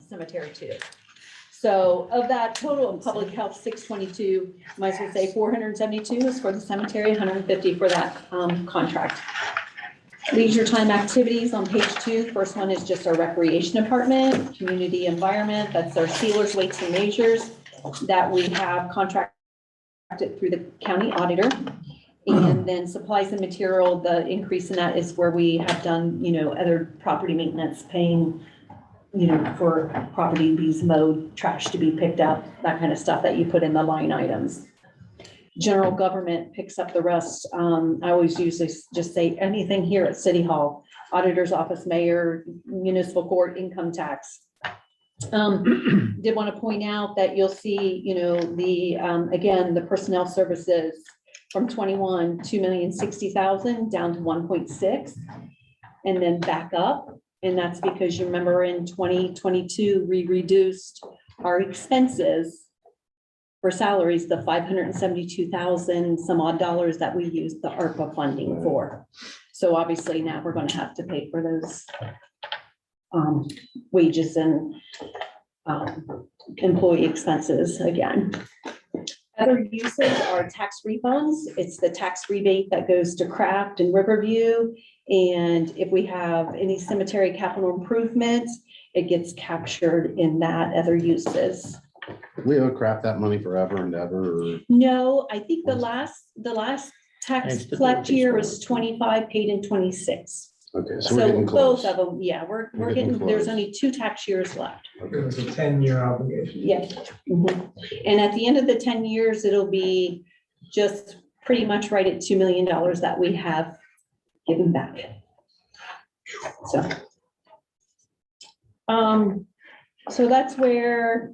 cemetery too. So of that total of public health, 622, might as well say 472 is for the cemetery, 150 for that contract. Leisure time activities on page 2. First one is just our recreation department, community environment. That's our sealers, weights and measures that we have contracted through the county auditor. And then supplies and material, the increase in that is where we have done, other property maintenance, paying, for property being mowed, trash to be picked up, that kind of stuff that you put in the line items. General government picks up the rest. I always usually just say anything here at City Hall, auditor's office, mayor, municipal court, income tax. Did want to point out that you'll see, again, the personnel services from 21, 2,060,000 down to 1.6, and then back up. And that's because you remember in 2022, we reduced our expenses for salaries, the 572,000 some odd dollars that we used the ARPA funding for. So obviously now we're going to have to pay for those wages and employee expenses again. Other uses are tax refunds. It's the tax rebate that goes to Craft and Riverview. And if we have any cemetery capital improvements, it gets captured in that other uses. We owe Craft that money forever and ever. Or... No, I think the last tax collect year was 25, paid in 26. Okay, so we're getting close. Both of them, yeah, we're getting close. There's only 2 tax years left. Okay. It's a 10-year obligation. Yeah. Mm-hmm. And at the end of the 10 years, it'll be just pretty much right at $2 million that we have given back. So that's where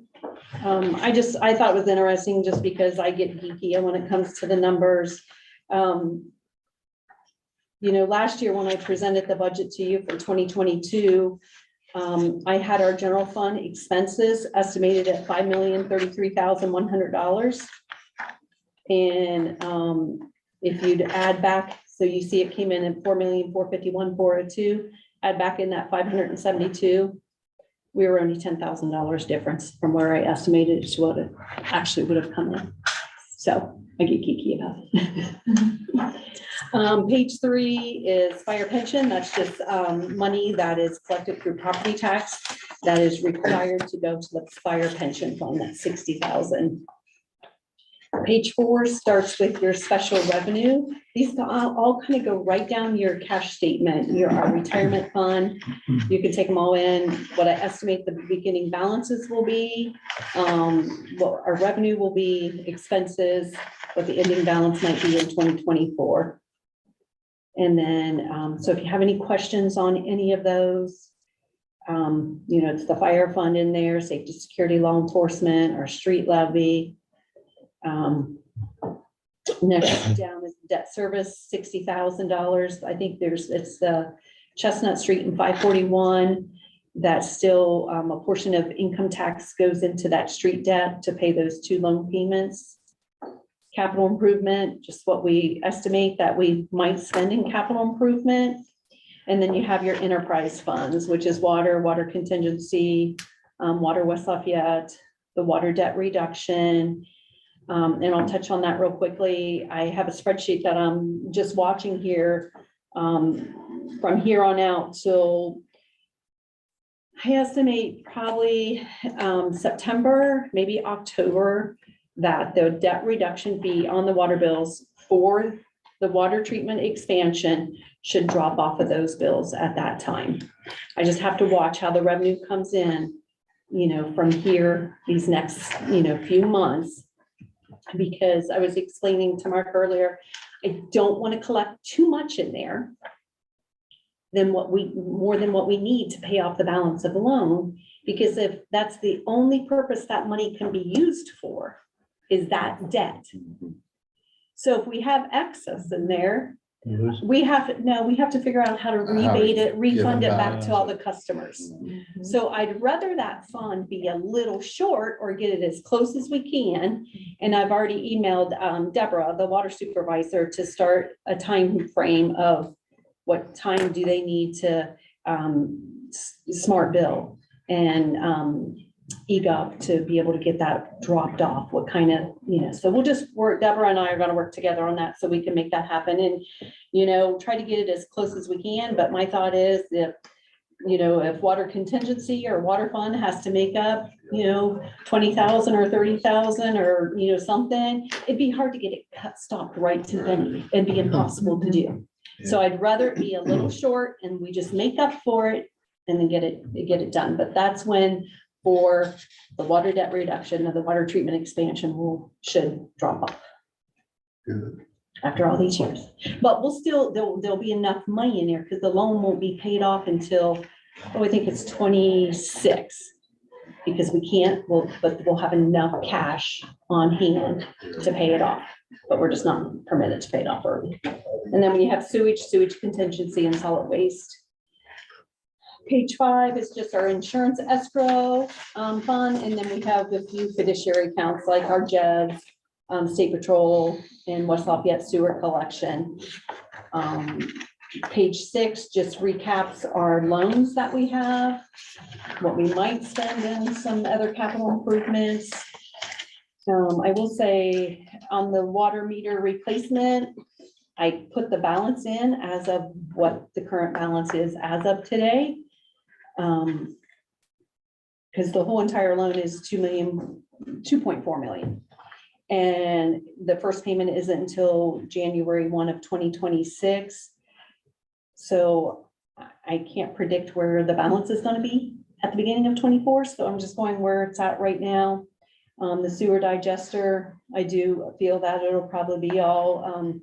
I thought it was interesting just because I get geeky when it comes to the numbers. Last year when I presented the budget to you for 2022, I had our general fund expenses estimated at $5,033,100. And if you'd add back, so you see it came in at $4,451,402, add back in that 572, we were only $10,000 difference from where I estimated it to what it actually would have come in. So I get geeky about it. Page 3 is fire pension. That's just money that is collected through property tax that is required to go to the fire pension fund. That's $60,000. Page 4 starts with your special revenue. These all kind of go right down your cash statement, our retirement fund. You can take them all in, what I estimate the beginning balances will be, what our revenue will be, expenses, what the ending balance might be in 2024. And then, so if you have any questions on any of those, it's the fire fund in there, safety, security, law enforcement, or street levy. Next down is debt service, $60,000. I think it's the Chestnut Street and 541. That's still a portion of income tax goes into that street debt to pay those 2 loan payments. Capital improvement, just what we estimate that we might spend in capital improvement. And then you have your enterprise funds, which is water contingency, Water West Lafayette, the water debt reduction. And I'll touch on that real quickly. I have a spreadsheet that I'm just watching here from here on out. So I estimate probably September, maybe October, that the debt reduction fee on the water bills for the water treatment expansion should drop off of those bills at that time. I just have to watch how the revenue comes in, from here, these next, few months. Because I was explaining to Mark earlier, I don't want to collect too much in there more than what we need to pay off the balance of the loan. Because if that's the only purpose that money can be used for, is that debt. So if we have excess in there, we have to figure out how to rebate it, refund it back to all the customers. So I'd rather that fund be a little short or get it as close as we can. And I've already emailed Deborah, the water supervisor, to start a time frame of what time do they need to smart bill. and EGOV to be able to get that dropped off, what kind of, so we'll just work, Deborah and I are gonna work together on that so we can make that happen and, try to get it as close as we can. But my thought is that, if water contingency or water fund has to make up, 20,000 or 30,000 or, something, it'd be hard to get it stopped right to the penny. It'd be impossible to do. So I'd rather it be a little short and we just make up for it and then get it done. But that's when, for the water debt reduction of the water treatment expansion should drop off. Good. After all these years. But we'll still, there'll be enough money in there because the loan won't be paid off until, I think it's 26. Because we can't, but we'll have enough cash on hand to pay it off. But we're just not permitted to pay it off early. And then when you have sewage contingency and solid waste. Page 5 is just our insurance escrow fund, and then we have a few fiduciary accounts like our JEVs, State Patrol, and West Lafayette Sewer Collection. Page 6 just recaps our loans that we have, what we might spend in some other capital improvements. I will say on the water meter replacement, I put the balance in as of what the current balance is as of today. Because the whole entire loan is 2.4 million. And the first payment isn't until January 1 of 2026. So I can't predict where the balance is going to be at the beginning of 24. So I'm just going where it's at right now. The sewer digester, I do feel that it'll probably be all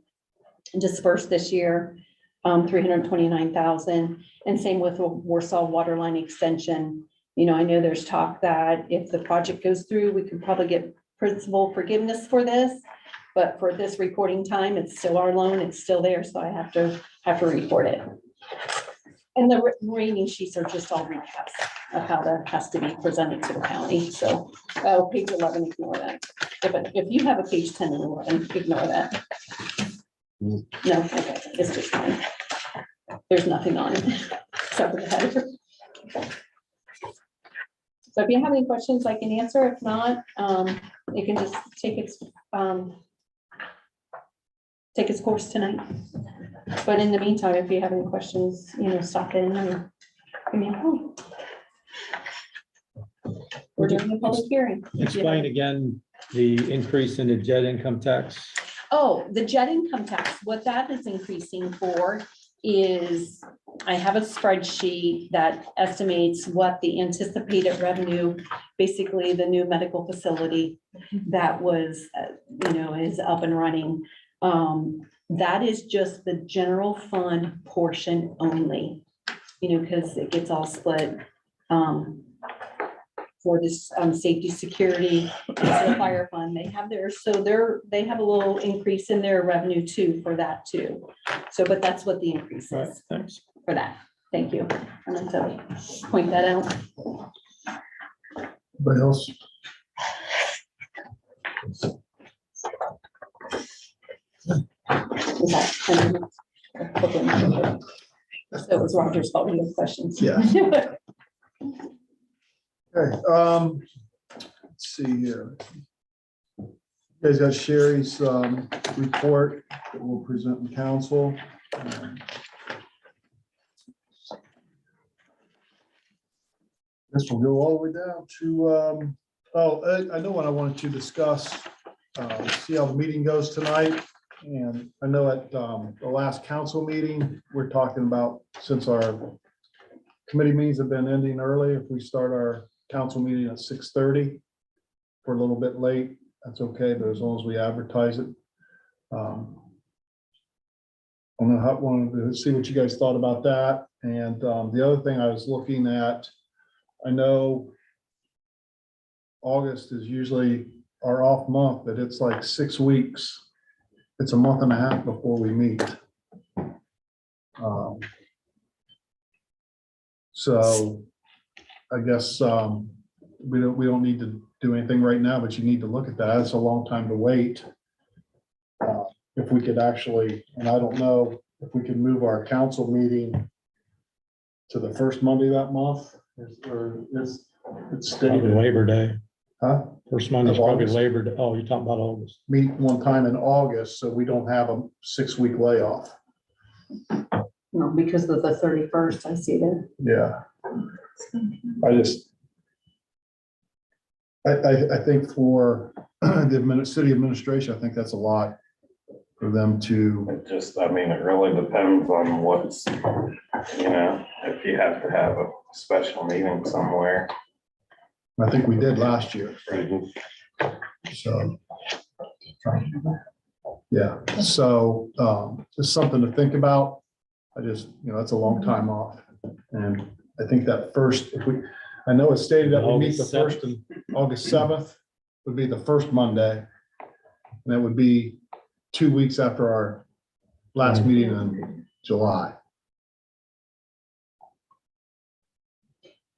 dispersed this year. 329,000, and same with Warsaw water line extension. I know there's talk that if the project goes through, we could probably get principal forgiveness for this, but for this reporting time, it's still our loan, it's still there, so I have to report it. And the remaining sheets are just all recaps of how that has to be presented to the county. So, page 11, ignore that. If you have a page 10 and 11, ignore that. No, okay, it's just fine. There's nothing on it except for the header. So if you have any questions, I can answer. If not, you can just take its course tonight. But in the meantime, if you have any questions, stop in and give me a call. We're doing a public hearing. Explain again the increase in the jet income tax. Oh, the jet income tax, what that is increasing for is, I have a spreadsheet that estimates what the anticipated revenue, basically the new medical facility that was, is up and running. That is just the general fund portion only, because it gets all split for this safety, security, and the fire fund. They have theirs, so they have a little increase in their revenue too for that too. So, but that's what the increase Right, is thanks. for that. Thank you. I meant to point that out. Anybody else? Is that- So it was Roger's fault. We have questions. Yeah. Okay, let's see here. You guys got Sherry's report that we'll present in council. This will go all the way down to, I know what I wanted to discuss, see how the meeting goes tonight. And I know at the last council meeting, we're talking about, since our committee meetings have been ending early, if we start our council meeting at 6:30, we're a little bit late, that's okay, but as long as we advertise it. I wanted to see what you guys thought about that. And the other thing I was looking at, I know August is usually our off month, but it's like 6 weeks. It's a month and a half before we meet. So I guess we don't need to do anything right now, but you need to look at that. It's a long time to wait. If we could actually, and I don't know if we could move our council meeting to the first Monday that month, It's Probably stated, Labor Day. huh? First Monday's Of probably August. Labor Day. Oh, you're talking about August. Meet one time in August, so we don't have a 6-week layoff. No, because of the 31st, I see there. Yeah. I think for the city administration, I think that's a lot for them to, It just, I mean, it really depends on what's, if you have to have a special meeting somewhere. I think we did last year. So. Yeah, so just something to think about. I just, that's a long time off. And I think that first, I know it's stated that we meet the August first and August 7th would be the first Monday. And that would be 2 weeks after our last meeting in July.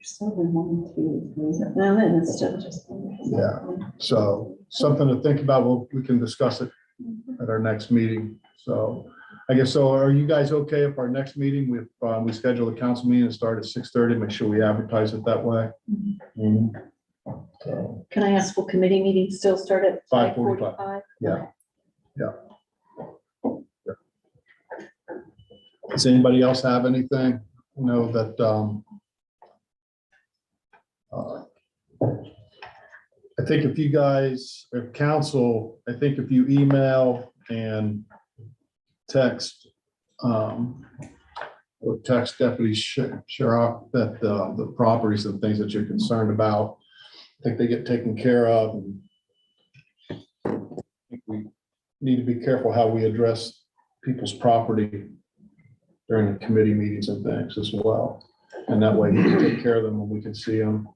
Still been 1, 2, 3. No, then it's still just. Yeah. So something to think about. We can discuss it at our next meeting. So I guess, so are you guys okay if our next meeting, we schedule a council meeting and start at 6:30, make sure we advertise it that way? So, Can I ask, will committee meetings still start at 5:45? 5:45? Yeah. Does anybody else have anything? That, I think if you guys, if council, I think if you email and text, or text Deputy Sheriff that the properties and things that you're concerned about, I think they get taken care of. And I think we need to be careful how we address people's property during the committee meetings and things as well. And that way we can take care of them when we can see them.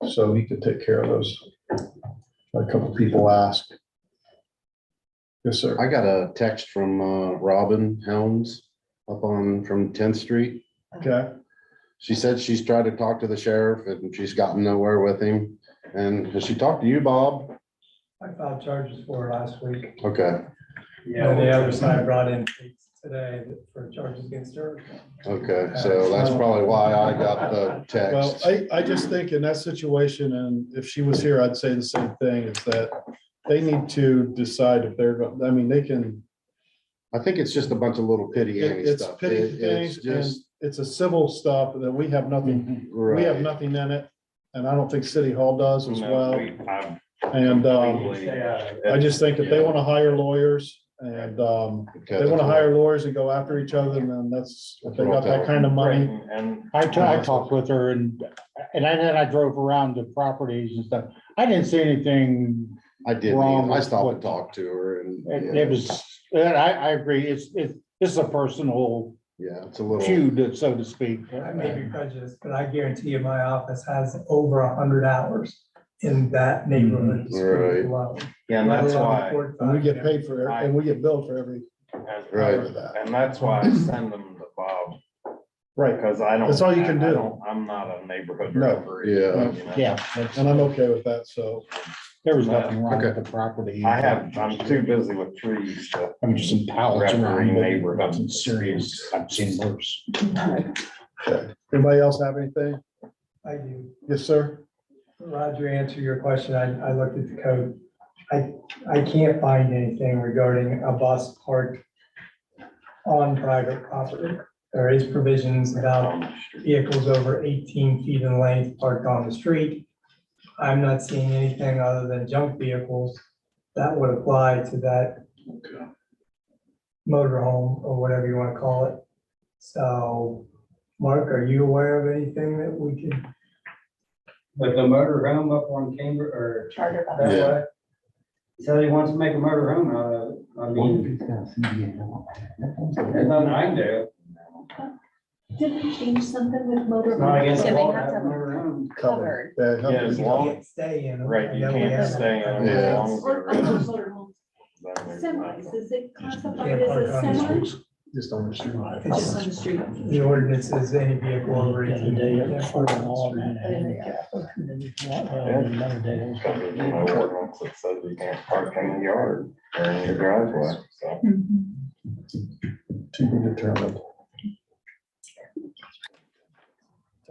So he could take care of those. A couple people ask. Yes, sir. I got a text from Robin Helms from 10th Street. Okay. She said she's tried to talk to the sheriff and she's gotten nowhere with him. And has she talked to you, Bob? I filed charges for her last week. Okay, And the other side brought in today for charges against her. okay, so that's probably why I got the Well, text. I just think in that situation, and if she was here, I'd say the same thing, is that they need to decide if they're going, I mean, they can. I think it's just a bunch of little pitty Annie It's stuff. petty It's things, and just, it's a civil stuff that we have nothing, we have right, nothing in it. And I don't think City Hall does as No, well. I've And completely- I just think if they want to hire lawyers and okay, they want to that's hire lawyers and go after each other, then that's, if they got that kind of money. Right, and I talked with her and then I drove around the properties and stuff. I didn't see anything. I did, wrong I with stopped what- and talked to her and. It was, I agree. This is a personal Yeah, it's a little, feud, so to speak. I may be prejudiced, but I guarantee you my office has over 100 hours in that neighborhood. Right. alone. yeah, and that's Let alone why, 45 And we get paid for, and we get billed for every Right. hour of that. and that's why I send them to Bob, Right, because I don't. That's all you can I do. don't- I'm not a neighborhood No. referee. Yeah. you know. Yeah, and I'm okay with that, so. there was nothing wrong Okay. with the property. I'm too busy with trees to. I'm just some pallets Referee around, but neighborhood. nothing serious. I've seen worse. Anybody else have anything? I do. Yes, sir. Roger, answer your question. I looked at the code. I can't find anything regarding a bus parked on private property. There is provisions about vehicles over 18 feet in length parked on the street. I'm not seeing anything other than junk vehicles that would apply to that motorhome or whatever you want to call it. So, Mark, are you aware of anything that we could? With the motor home up on Cambridge or Charter. that Yeah. way? He said he wants to make a motor home out of it. I mean, there's nothing I can do. Did we change something with motor? It's not against Yeah, the they law to have have to a motor home. covered. Yeah, Yeah, as You long- can't stay in them. Right, you I know we can't have stay in them. them as Yeah. long as Or they're not in. motorhomes, then there's semis, nothing. is it classified Can't as park a on the semi? street. just on the street. It's Just just on the street. the ordinance is any vehicle over The other 18. day, feet it was can't park on the all street. man handicap. Another day, it was- There's no ordinance that says you can't park in the yard or in your driveway, so. To be determined.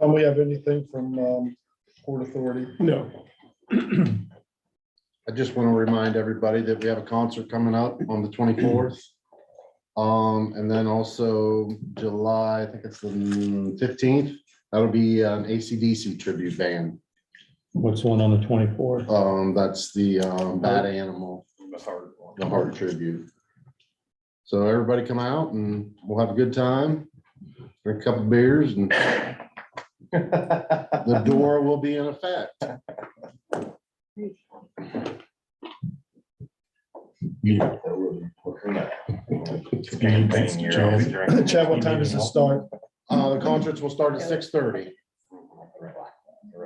Tom, we have anything from Port Authority? No. I just want to remind everybody that we have a concert coming up on the 24th. And then also July, I think it's the 15th, that'll be an AC/DC tribute band. What's one on the 24th? That's the Bad Animal, The hard one. the Heart tribute. So everybody come out and we'll have a good time, drink a couple beers, and the door will be in effect. Campaign year, I'll be drinking. Chad, what time does it start? The concerts will start at 6:30.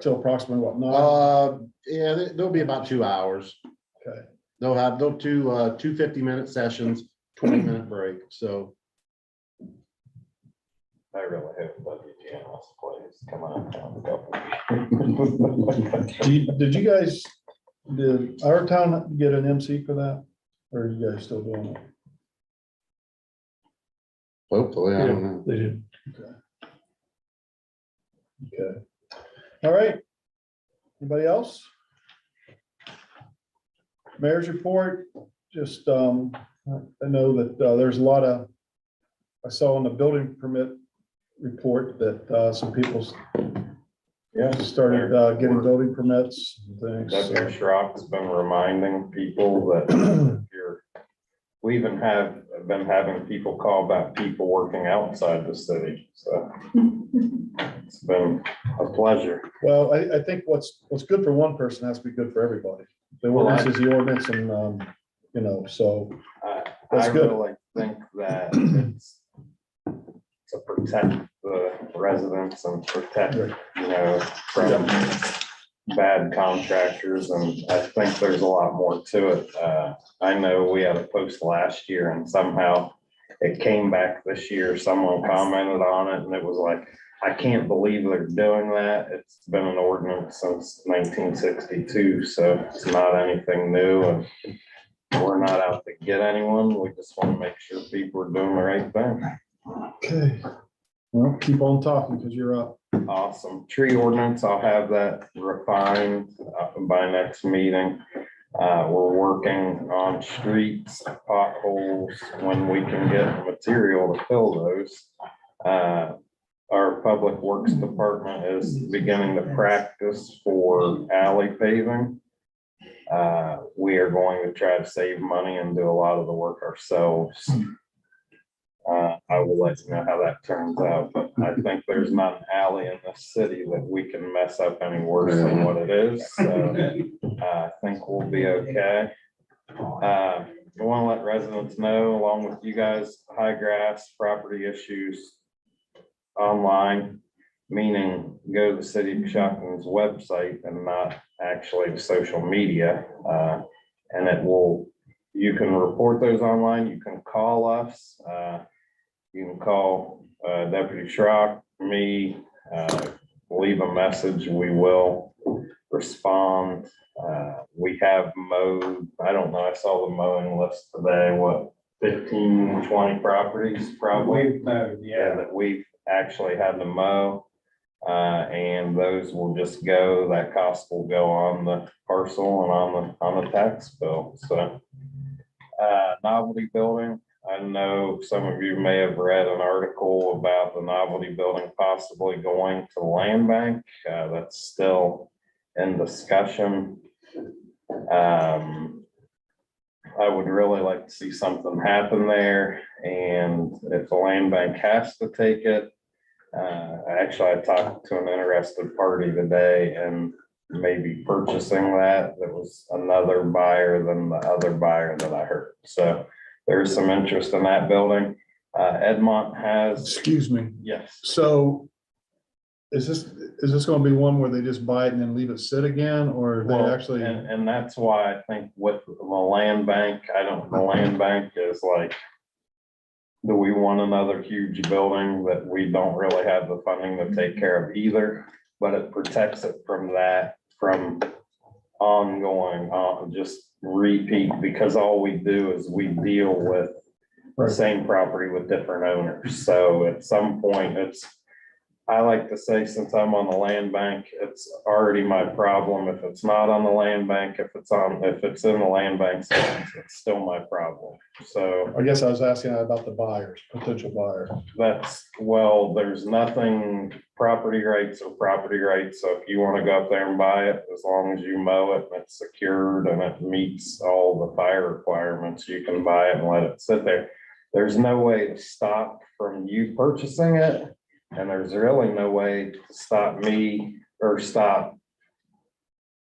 Till approximately what, 9? Yeah, there'll be about 2 hours. Okay. They'll do 2 50-minute sessions, 20-minute break, so. I really hope WGNS plays, come on. Did you guys, did our town get an MC for that? Or are you guys still doing it? Hopefully, I don't know. They did. Okay. All right. Anybody else? Mayor's report, just, I know that there's a lot of, I saw in the building permit report that some people started getting building permits and things. Dr. so- Schrock's been reminding people that if you're, we even have been having people call about people working outside the city, so it's been a pleasure. Well, I think what's good for one person has to be good for everybody. The ordinance is the ordinance and, you know, so. That's I good. really think that it's to protect the residents and protect, you know, from bad contractors, and I think there's a lot more to it. I know we had a post last year and somehow it came back this year. Someone commented on it and it was like, I can't believe they're doing that. It's been an ordinance since 1962, so it's not anything new, and we're not out to get anyone. We just want to make sure people are doing the right thing. Okay. Well, keep on talking because you're up. Awesome. Tree ordinance, I'll have that refined by next meeting. We're working on streets, potholes, when we can get material to fill those. Our Public Works Department is beginning to practice for alley paving. We are going to try to save money and do a lot of the work ourselves. I will let you know how that turns out, but I think there's not an alley in the city that we can mess up any worse than what it is. So I think we'll be okay. I want to let residents know, along with you guys, high grass property issues online, meaning go to the city of Coshocton's website and not actually social media. And it will, you can report those online. You can call us. You can call Deputy Schrock, me, leave a message. We will respond. We have mowed, I don't know, I saw the mowing list today, what, 15, 20 properties probably? Yeah, that we've actually had to mow. And those will just go, that cost will go on the parcel and on the tax bill. So novelty building, I know some of you may have read an article about the novelty building possibly going to the land bank. That's still in discussion. I would really like to see something happen there, and if the land bank has to take it, actually, I talked to an interested party today and maybe purchasing that. There was another buyer than the other buyer that I heard. So there's some interest in that building. Edmont has, Excuse me. yes. So is this going to be one where they just buy it and then leave it sit again, or they Well, actually? and that's why I think with the land bank, the land bank is like, do we want another huge building that we don't really have the funding to take care of either? But it protects it from that, from ongoing, just repeat, because all we do is we deal with the Right. same property with different owners. So at some point, I like to say, since I'm on the land bank, it's already my problem. If it's not on the land bank, if it's in the land bank, it's still my problem. So I guess I was asking about the buyers, potential buyer. well, there's nothing, property rights or property rights. So if you want to go up there and buy it, as long as you mow it and it's secured and it meets all the fire requirements, you can buy it and let it sit there. There's no way to stop from you purchasing it. And there's really no way to stop me or stop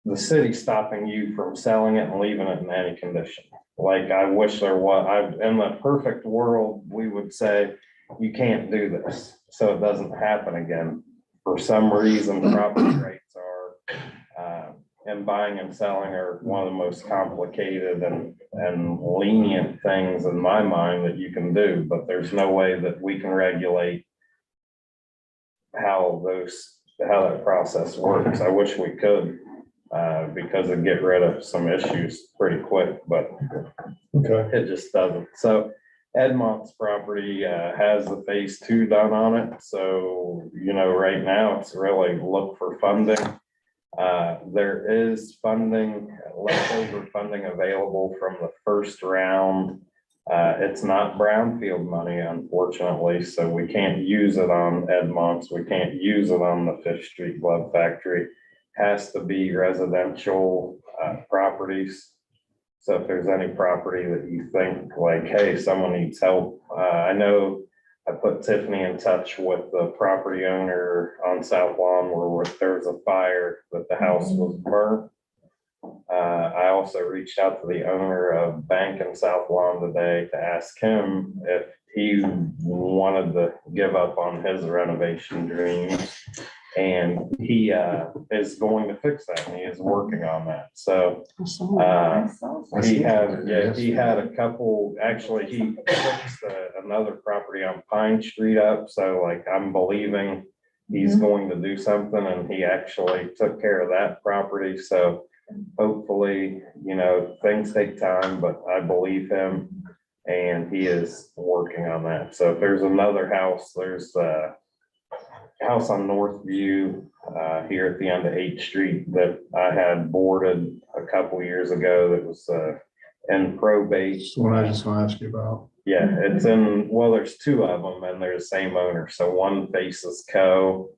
the city stopping you from selling it and leaving it in any condition. Like, I wish there was, in the perfect world, we would say, you can't do this, so it doesn't happen again. For some reason, property rights are, and buying and selling are one of the most complicated and lenient things in my mind that you can do, but there's no way that we can regulate how that process works. I wish we could, because it'd get rid of some issues pretty quick, but Okay. it just doesn't. So Edmont's property has the phase 2 done on it. So, right now it's really look for funding. There is funding, leftover funding available from the first round. It's not brownfield money, unfortunately, so we can't use it on Edmonds. We can't use it on the Fish Street Glove Factory. Has to be residential properties. So if there's any property that you think like, hey, someone needs help, I know I put Tiffany in touch with the property owner on South Lawn where there's a fire that the house was burnt. I also reached out to the owner of Bank in South Lawn today to ask him if he wanted to give up on his renovation dreams. And he is going to fix that, and he is working on that. So he had a couple, actually, he fixed another property on Pine Street up. So like, I'm believing he's going to do something, and he actually took care of that property. So hopefully, things take time, but I believe him, and he is working on that. So if there's another house, there's a house on Northview here at the end of 8th Street that I had boarded a couple years ago that was in probate. That's what I was just gonna ask you about. Yeah, it's in, well, there's 2 of them and they're the same owner. So one faces Co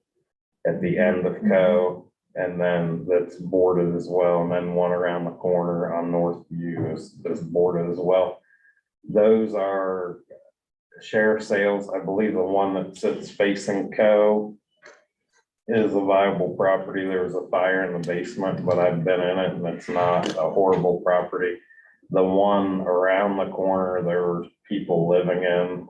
at the end of Co, and then that's boarded as well. And then one around the corner on Northview is boarded as well. Those are share sales. I believe the one that sits facing Co is a viable property. There was a fire in the basement, but I've been in it and it's not a horrible property. The one around the corner, there were people living in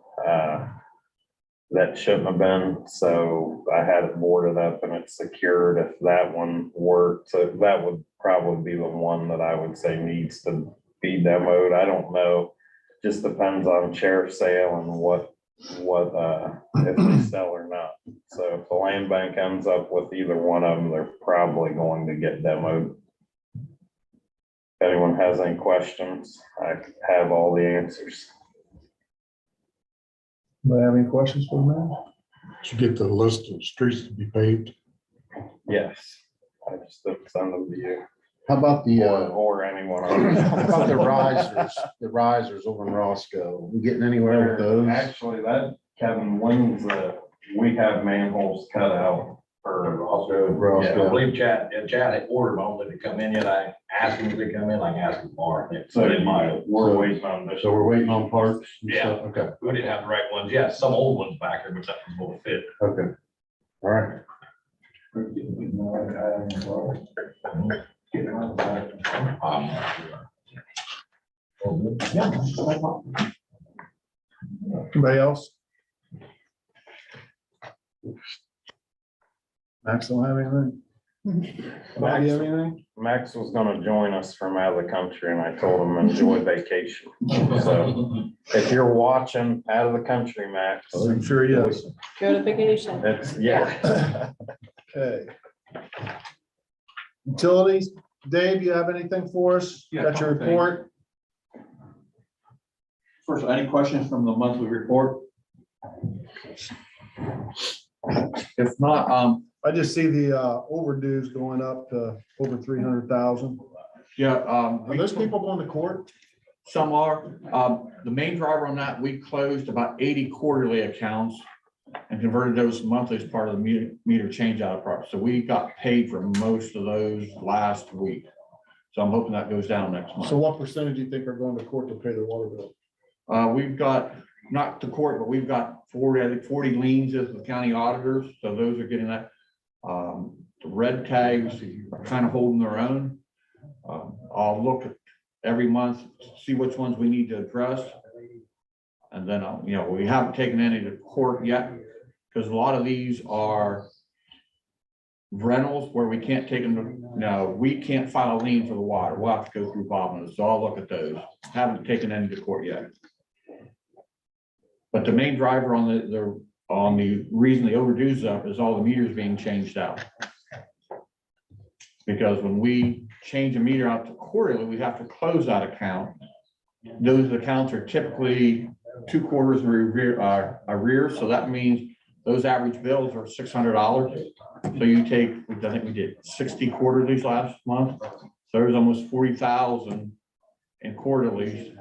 that shouldn't have been. So I had it boarded up and it's secured. If that one worked, so that would probably be the one that I would say needs to be demoed. I don't know. Just depends on share sale and what if they sell or not. So if the land bank ends up with either one of them, they're probably going to get demoed. If anyone has any questions, I have all the answers. Do you have any questions for me? Should get the list of streets to be paved. Yes, I just didn't send them to you How about the, or anyone how about else. the risers over in Roscoe? We getting anywhere with those? Actually, that Kevin Wings, we have manholes cut out for Roscoe. Yeah, I believe Chad had ordered them, but they come in yet. I asked him if they come in, I asked him tomorrow. So So in my, we're waiting on this. So we're waiting on parts and Yeah. stuff? Okay, we didn't have the right ones. Yeah, some old ones back there, but that was going to fit. okay. All right. Anybody else? Max don't have anything? Bob, you have anything? Max was gonna join us from out of the country and I told him enjoy vacation. So if you're watching out of the country, Max, I'm sure he is. Go to vacation. it's, yeah. Okay. Utilities, Dave, you have anything for us? Yeah, Got your couple things. report? First, any questions from the monthly report? If not, I just see the overdues going up to over 300,000. yeah, Are those people going to court? some are, the main driver on that, we closed about 80 quarterly accounts and converted those monthly as part of the meter change out process. So we got paid for most of those last week. So I'm hoping that goes down next month. So what percentage do you think are going to court to pay their water bill? We've got, not to court, but we've got 40 liens with the county auditors, so those are getting that. The red tags are kind of holding their own. I'll look at every month, see which ones we need to address. And then, we haven't taken any to court yet, because a lot of these are rentals where we can't take them to, we can't file a lien for the water. We'll have to go through Bob, so I'll look at those. Haven't taken any to court yet. But the main driver on the reason the overdues up is all the meters being changed out. Because when we change a meter out to quarterly, we have to close that account. Those accounts are typically 2 quarters arrears, so that means those average bills are $600. So you take, I think we did 60 quarterlies last month, so there's almost 40,000 in quarterlies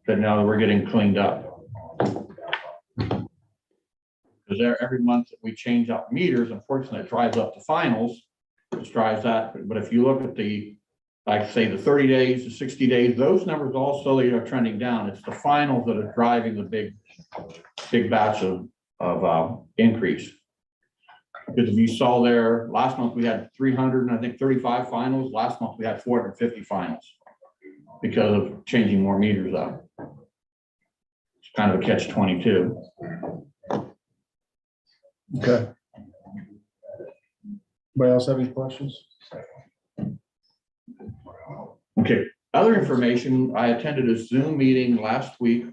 that now we're getting cleaned up. Because every month that we change out meters, unfortunately, it drives up the finals, which drives that. But if you look at like say the 30 days, the 60 days, those numbers all slowly are trending down. It's the finals that are driving the big batch of increase. Because if you saw there, last month we had 300 and I think 35 finals. Last month we had 450 finals because of changing more meters out. It's kind of a catch-22. Okay. Anybody else have any questions? Okay, other information, I attended a Zoom meeting last week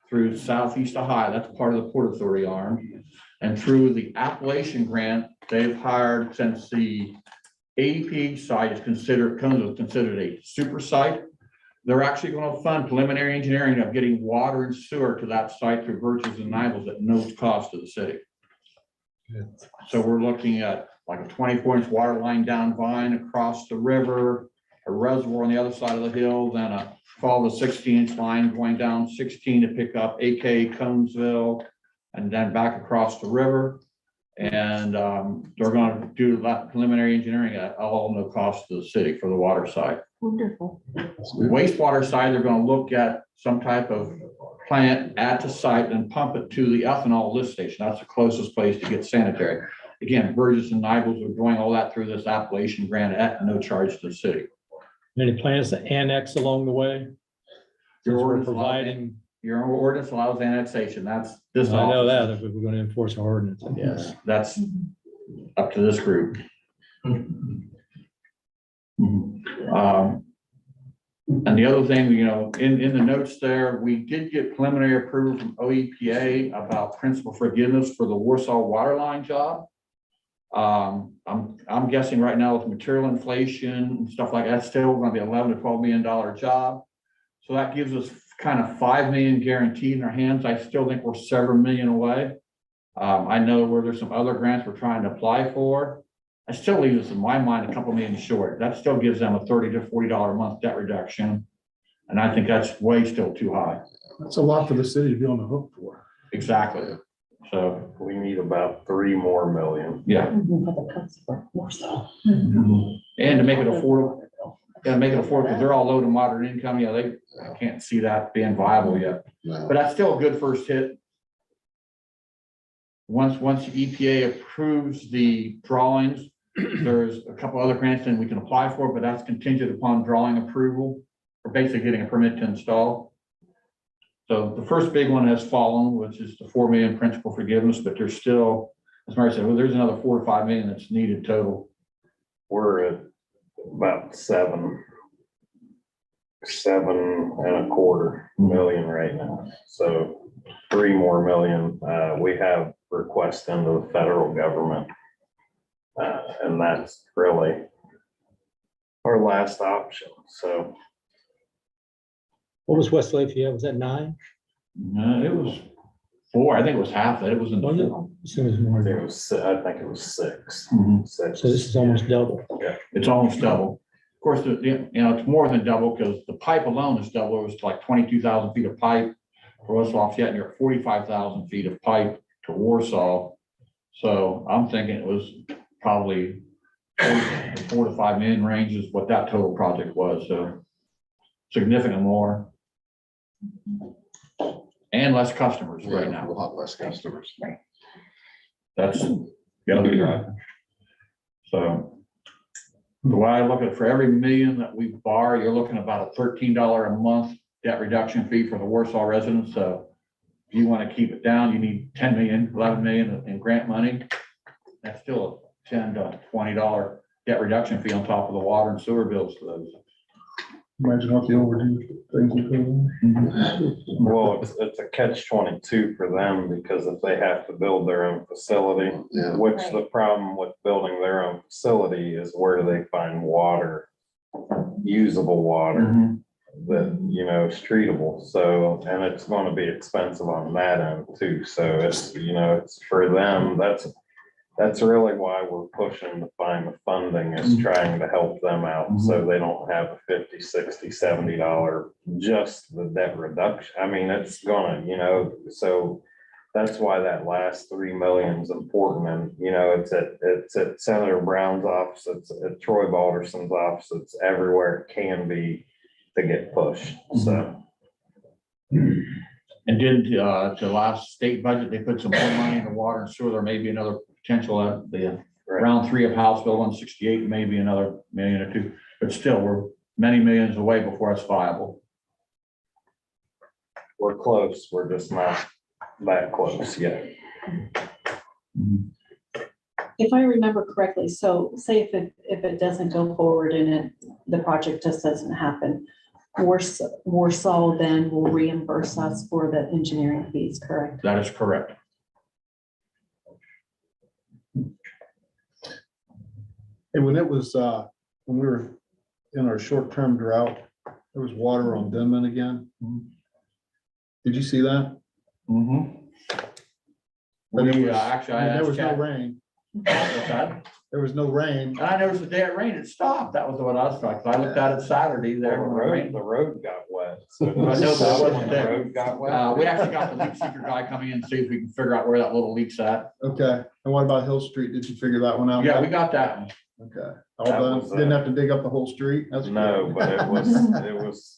through Southeast Ohio, that's part of the Port Authority arm. And through the Appalachian grant, they've hired, since the AEP site is considered a super site, they're actually going to fund preliminary engineering of getting water and sewer to that site through Birches and Nibbles at no cost to the city. So we're looking at like a 24-inch water line down Vine across the river, a reservoir on the other side of the hill, then a 12 to 16-inch line going down 16 to pick up AK Conesville, and then back across the river. And they're going to do that preliminary engineering at all no cost to the city for the water side. Wonderful. Wastewater side, they're going to look at some type of plant at the site and pump it to the ethanol lift station. That's the closest place to get sanitary. Again, Burgess and Nibbles are doing all that through this Appalachian grant at no charge to the city. Any plans to annex along the way? Your Since we're ordinance providing, Your ordinance allows annexation. That's this. I know office. that, if we were going to enforce our ordinance, I guess. Yes, that's up to this group. And the other thing, in the notes there, we did get preliminary approval from OEPA about principal forgiveness for the Warsaw water line job. I'm guessing right now with material inflation and stuff like that, still going to be $11 to $12 million job. So that gives us kind of $5 million guaranteed in our hands. I still think we're several million away. I know where there's some other grants we're trying to apply for. It still leaves us, in my mind, a couple million short. That still gives them a $30 to $40 a month debt reduction. And I think that's way still too high. That's a lot for the city to be on the hook for. Exactly. So, We need about 3 more million. yeah. And to make it affordable, because they're all low to moderate income. Yeah, they can't see that being viable yet. No. But that's still a good first hit. Once the EPA approves the drawings, there's a couple other grants that we can apply for, but that's contingent upon drawing approval, or basically getting a permit to install. So the first big one has fallen, which is the 4 million principal forgiveness, but there's still, as Mary said, well, there's another 4 to 5 million that's needed total. We're at about 7.25 million right now. So 3 more million. We have requests into the federal government. And that's really our last option. So What was West Lafayette? Was that 9? It was 4, I think it was half that, it was in the Was it? 4. Assume it's more. It was, I think it was 6. Mhm. 6. So this is almost double. It's almost double. Of course, it's more than double because the pipe alone is double. It was like 22,000 feet of pipe for West Lafayette, and you're at 45,000 feet of pipe to Warsaw. So I'm thinking it was probably 4 to 5 million range is what that total project was. So significant more. And less customers right A now. lot less customers. That's the other driver. So the way I look at it, for every million that we borrow, you're looking at about a $13 a month debt reduction fee for the Warsaw residents. So if you want to keep it down, you need 10 million, 11 million in grant money. That's still a $10 to $20 debt reduction fee on top of the water and sewer bills for those. Imagine what the overdue things would be. Well, it's a catch-22 for them because if they have to build their own facility, Yeah. which the problem with building their own facility is where do they find water, usable water that, you know, is treatable. So, and it's going to be expensive on that end too. So it's, you know, it's for them, that's really why we're pushing to find the funding is trying to help them out. So they don't have a $50, $60, $70, just the debt reduction. I mean, it's gonna, you know, so that's why that last 3 million is important. And, you know, it's at Senator Brown's office, it's at Troy Balderson's office, it's everywhere it can be to get pushed. So. And did the last state budget, they put some more money in the water and sewer. There may be another potential at the round 3 of House Bill 168, maybe another million or two, but still we're many millions away before it's viable. We're close, we're just not that close yet. If I remember correctly, so say if it doesn't go forward and the project just doesn't happen, Warsaw then will reimburse us for the engineering fees, correct? That is correct. And when it was, when we were in our short-term drought, there was water on Denman again. Did you see that? But it We, was- actually, I mean, I there asked was no Chad. rain. What's that? There was no rain. And I noticed the day it rained, it stopped. That was what I was like. I looked at it Saturday Well, there the when it road, rained. the road got wet. So I know, but it wasn't the there. road got wet. We actually got the leak seeker guy coming in to see if we can figure out where that little leak's at. Okay, and what about Hill Street? Did you figure that one out? Yeah, we got that one. Okay, all That done. was, Didn't have to dig up the whole street? That's No, good. but it was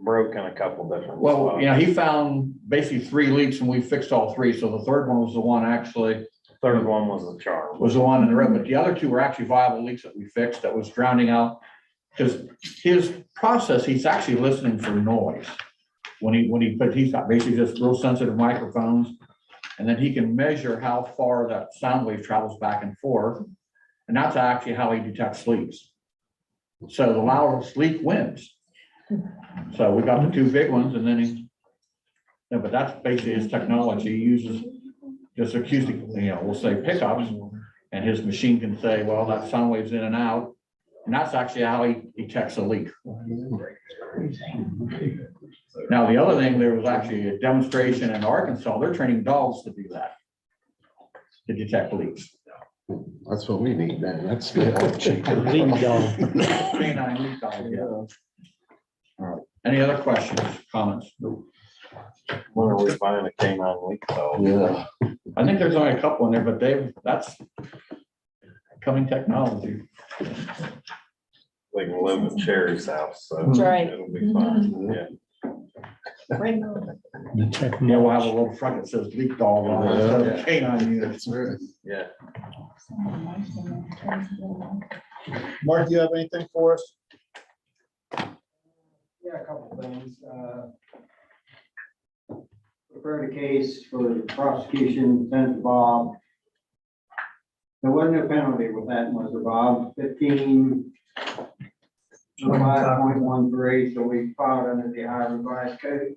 broken a couple different Well, spots. you know, he found basically 3 leaks and we fixed all 3. So the third one was the one actually Third one was a charm. was the one in the road, but the other 2 were actually viable leaks that we fixed that was drowning out. Because his process, he's actually listening for noise. He's got basically just real sensitive microphones. And then he can measure how far that sound wave travels back and forth. And that's actually how he detects leaks. So the loudest leak wins. So we got the 2 big ones and then yeah, but that's basically his technology. He uses just acoustic, you know, we'll say pickups, and his machine can say, well, that sound wave's in and out. And that's actually how he detects a leak. Now, the other thing, there was actually a demonstration in Arkansas. They're training dogs to do that, to detect leaks. That's what we need, man. That's. Leak dog. Canine leak dog, yeah. All right. Any other questions, comments? When are we buying a canine leak dog? Yeah. I think there's only a couple in there, but that's coming technology. They can live at Sherry's house, so That's right. it'll be fun. Yeah. Yeah, we'll have a little truck that says leak dog on it, instead of canine unit. That's right. Yeah. Mark, do you have anything for us? Yeah, a couple things. Prepared a case for the prosecution, sent to Bob. There wasn't a penalty with that, was there, Bob? 15.5.13, so we filed under the Ohio Revised Code.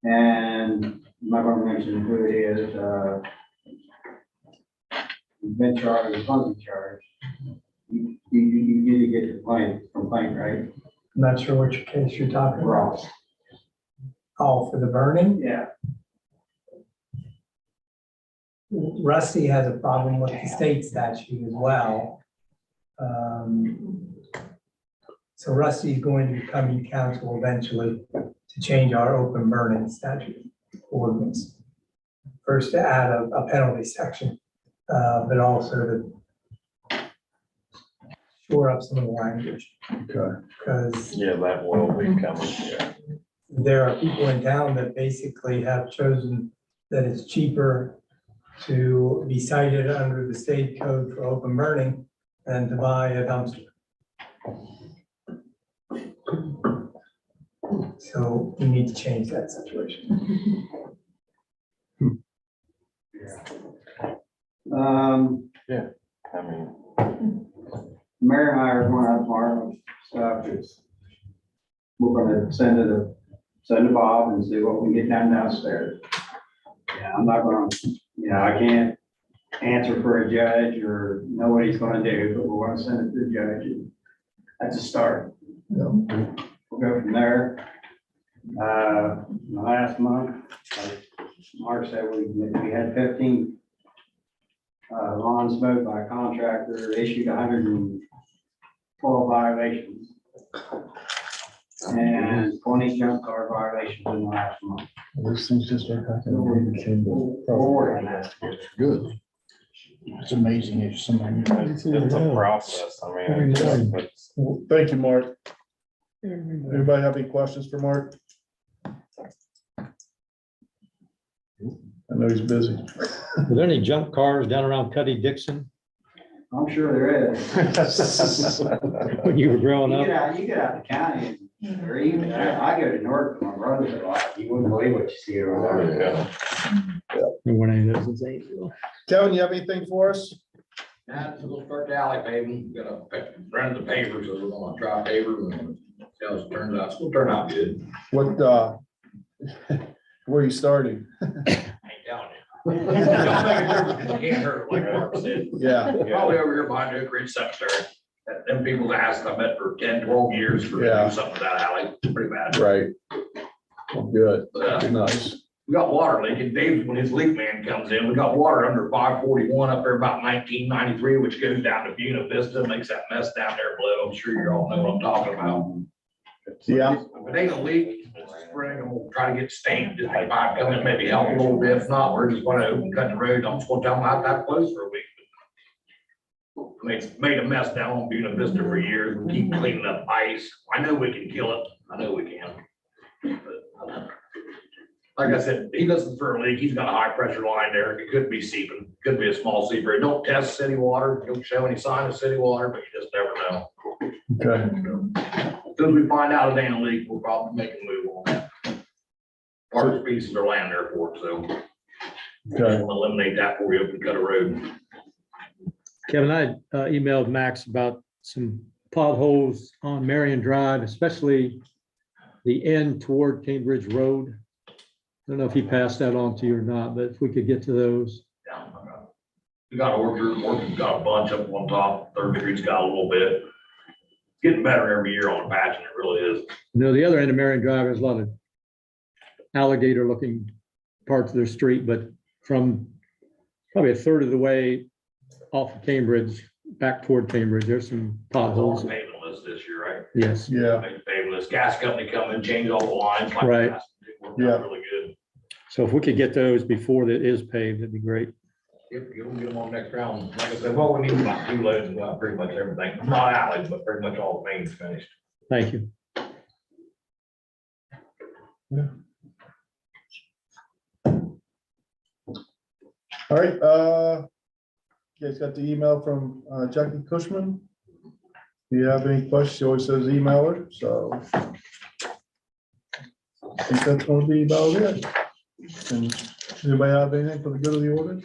And I'm not gonna mention who it is, been charged, funding charge. You did get the complaint, right? I'm not sure which case you're talking about. Ross. Oh, for the burning? Yeah. Rusty has a problem with the state statute as well. So Rusty's going to come to council eventually to change our open burning statute ordinance. First to add a penalty section, but also to shore up some of the language. Okay. Because Yeah, that will be coming, yeah. there are people in town that basically have chosen that it's cheaper to be cited under the state code for open burning than to buy a dumpster. So we need to change that situation. I mean, Mary and I are going out tomorrow and stuff, we're gonna send to Bob and see what we can get done downstairs. Yeah, I'm not gonna, I can't answer for a judge or know what he's gonna do, but we're gonna send it to the judge. That's a start. Yeah. We'll go from there. Last month, like Mark said, we had 15 lawns mowed by a contractor, issued 112 violations. And 20 junk car violations in the last month. Those things just start happening. Good. It's amazing if somebody. it's a process, I mean, it's- Well, thank you, Mark. Anybody have any questions for Mark? I know he's busy. Were there any junk cars down around Cuddy Dixon I'm sure there is. when you were growing up? You get out the county, or even, I go to North, my brother's a lot, you wouldn't believe what you see over there. There weren't any of those in Zanesville. Kevin, you have anything for us? Now, we'll start the alley paving, gonna run the pavers, so we're gonna try pavers and see how it turns out, it's gonna turn out good. What, where are you starting? I ain't telling you. Don't make a difference, 'cause you can't hurt, like Mark said. Yeah, Probably over here behind Oak Ridge Cemetery. Them people's asked, I bet for 10, 12 years for to Yeah. do something with that alley, pretty bad. right. Well, good, But, nice. we got water leaking. Dave's, when his leak man comes in, we got water under 541 up there about 1993, which goes down to Buena Vista, makes that mess down there blue. I'm sure you all know what I'm talking about. Yeah, If it ain't a leak, it's spring, and we'll try to get stained, if they might come in, maybe help a little bit. If not, we're just gonna open cut the road. I'm just gonna tell them not that close for a week. I mean, it's made a mess down on Buena Vista for years. We keep cleaning up ice. I know we can kill it. I know we can. But, like I said, he listens for a leak. He's got a high pressure line there. It could be seeping, could be a small seeper. It don't test city water, don't show any sign of city water, but you just never know. okay, As soon as we find out a damn leak, we'll probably make a move on that. Parts, pieces are laying there for it, so okay. we'll eliminate that before we open cut a road. Kevin, I emailed Max about some potholes on Marion Drive, especially the end toward Cambridge Road. I don't know if he passed that on to you or not, but if we could get to those. Yeah. We got Orchard's got a bunch up on top, Third Street's got a little bit. Getting better every year on patching, it really is. You know, the other end of Marion Drive has a lot of alligator looking parts of their street, but from probably a third of the way off of Cambridge, back toward Cambridge, there's some potholes. Paving list this year, right? Yes. Yeah, Paving list, gas company come and change all the lines. like Right. gas, it worked Yeah. out Really good. So if we could get those before that is paved, that'd be great. Get them on next round. Like I said, well, we need about 2 loads and got pretty much everything, not alleys, but pretty much all the mains finished. Thank you. all right, you guys got the email from Jackie Cushman? Do you have any questions? She always says email her, so. I think that's gonna be about it. And does anybody have anything for the good of the order?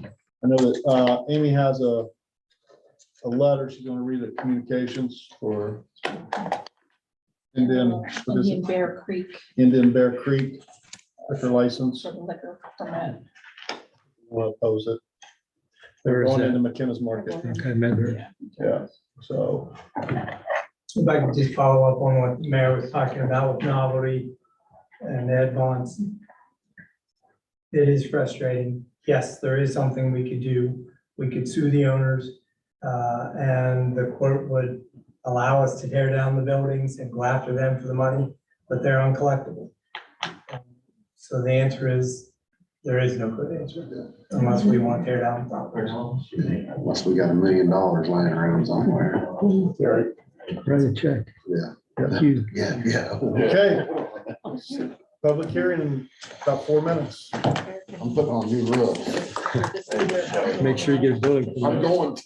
I know that Amy has a letter, she's gonna read it, communications for. And then, what is Indian it? Bear Creek Indian Bear Creek, liquor license, for the liquor permit. want to oppose it. Where They're is going that? into McKenna's Market, Okay, Medgar. yeah, so, If I could just follow up on what the mayor was talking about with novelty and Ed Bonds. It is frustrating yes, there is something we could do. We could sue the owners, and the court would allow us to tear down the buildings and go after them for the money, but they're uncollectible. So the answer is, there is no good answer, unless we want to tear down the property. Unless we got $1 million laying around somewhere. Write a check. Yeah. Thank you. Yeah. Okay. Public hearing in about 4 minutes. I'm putting on new roofs. Make sure you get a building. I'm permit. going to.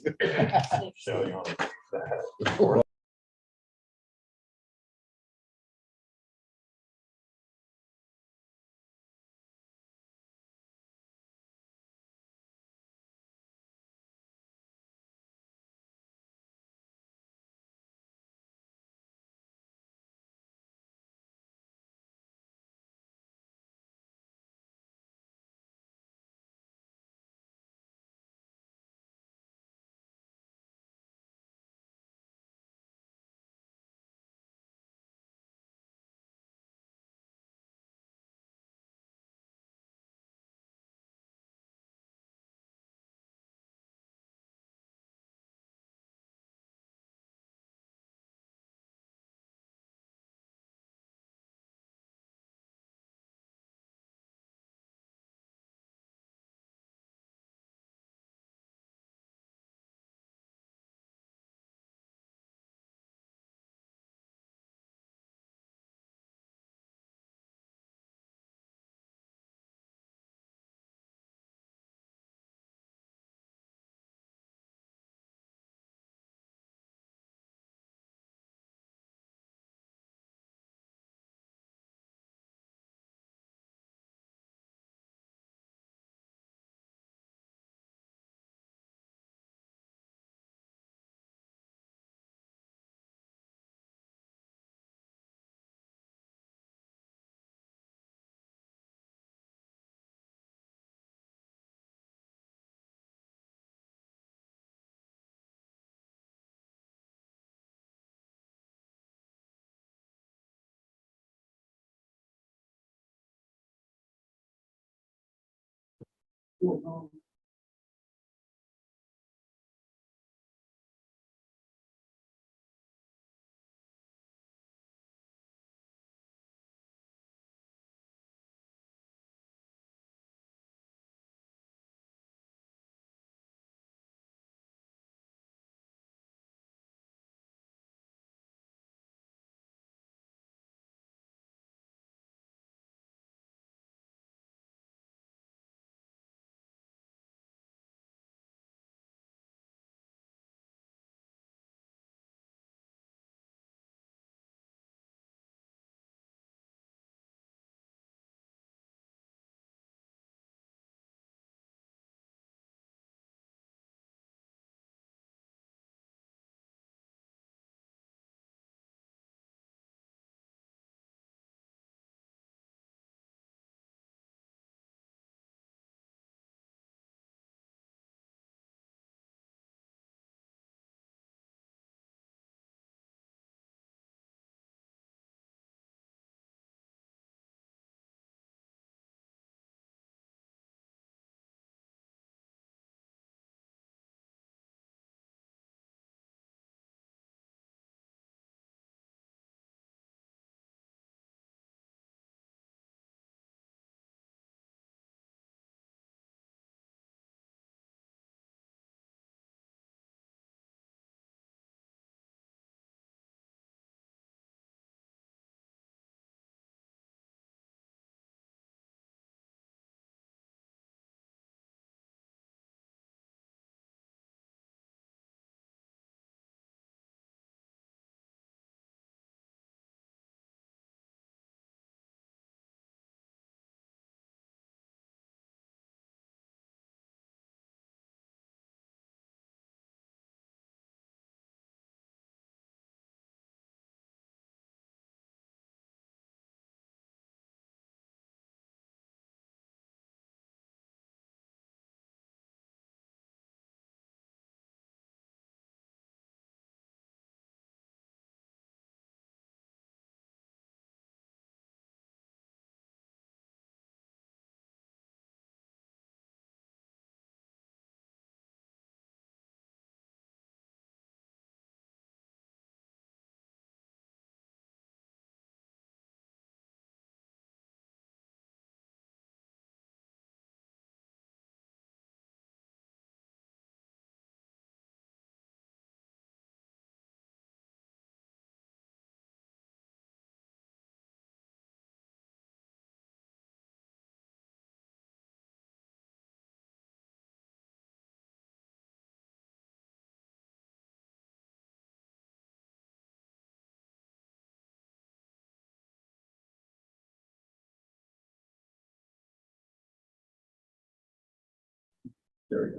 You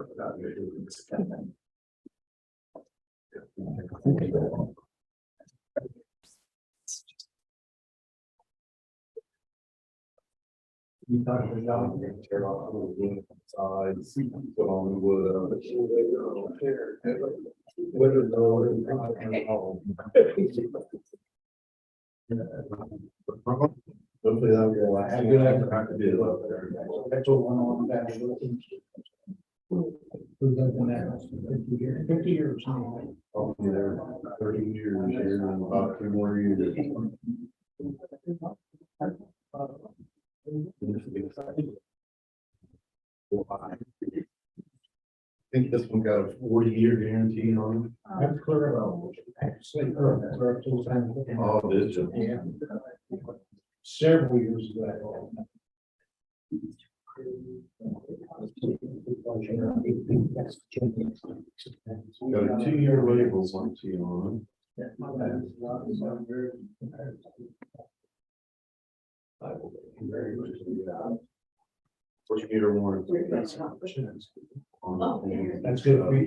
talked to John. Tear off the wood sides, put on the wood. Hopefully that will last. I'm gonna have to do it up there. That's what went on back. Who's done that? 50 years. I'll be there 30 years here and about 2 more years. I think this one got a 40-year guarantee on That's clear out. Actually, that's where I told Sam. it. Oh, did you? Yeah. Several years ago. Got a 2-year label warranty on it. 40-year warranty. That's good.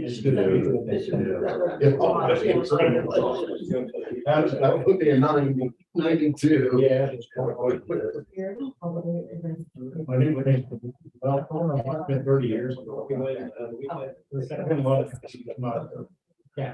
It's good. That would be a 92. Yeah. I knew it. Well, I don't know, it's been 30 years. Yeah.